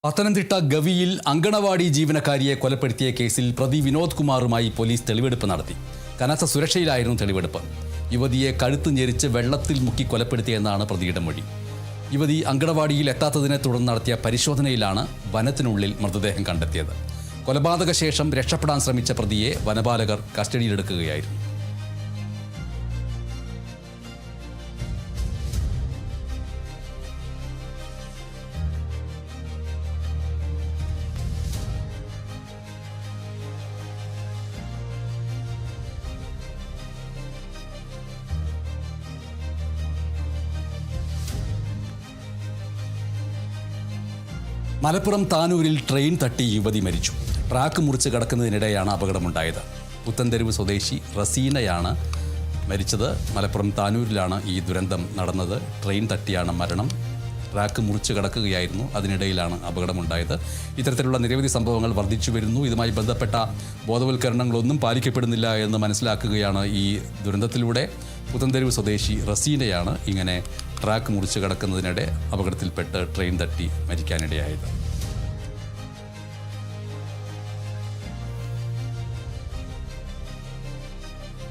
പത്തനംതിട്ട ഗവിയിൽ അങ്കണവാടി ജീവനക്കാരിയെ കൊലപ്പെടുത്തിയ കേസിൽ പ്രതി വിനോദ് കുമാറുമായി പോലീസ് തെളിവെടുപ്പ് നടത്തി. കനത്ത സുരക്ഷയിലായിരുന്നു തെളിവെടുപ്പ്. യുവതിയെ കഴുത്ത് ഞെരിച്ച് വെള്ളത്തിൽ മുക്കി കൊലപ്പെടുത്തിയെന്നാണ് പ്രതിയുടെ മൊഴി. യുവതി അങ്കണവാടിയിൽ എത്താത്തതിനെ തുടർന്ന് നടത്തിയ പരിശോധനയിലാണ് വനത്തിനുള്ളിൽ മൃതദേഹം കണ്ടെത്തിയത്. കൊലപാതക ശേഷം രക്ഷപ്പെടാൻ ശ്രമിച്ച പ്രതിയെ വനപാലകർ കസ്റ്റഡിയിലെടുക്കുകയായിരുന്നു. മലപ്പുറം താനൂരിൽ ട്രെയിൻ തട്ടി യുവതി മരിച്ചു. ട്രാക്ക് മുറിച്ച് കടക്കുന്നതിനിടെയാണ് അപകടമുണ്ടായത്. പുത്തൻതെരുവ് സ്വദേശി റസീനയാണ് മരിച്ചത്. മലപ്പുറം താനൂരിലാണ് ഈ ദുരന്തം നടന്നത്. ട്രെയിൻ തട്ടിയാണ് മരണം. ട്രാക്ക് മുറിച്ച് കടക്കുകയായിരുന്നു, അതിനിടയിലാണ് അപകടമുണ്ടായത്. ഇത്തരത്തിലുള്ള നിരവധി സംഭവങ്ങൾ വർദ്ധിച്ചു വരുന്നു. ഇതുമായി ബന്ധപ്പെട്ട ബോധവൽക്കരണങ്ങളൊന്നും പാലിക്കപ്പെടുന്നില്ല എന്ന് മനസ്സിലാക്കുകയാണ് ഈ ദുരന്തത്തിലൂടെ. പുത്തൻതെരുവ് സ്വദേശി റസീനയാണ് ഇങ്ങനെ ട്രാക്ക് മുറിച്ച് കടക്കുന്നതിനിടെ അപകടത്തിൽപ്പെട്ട് ട്രെയിൻ തട്ടി മരിക്കാനിടയായത്.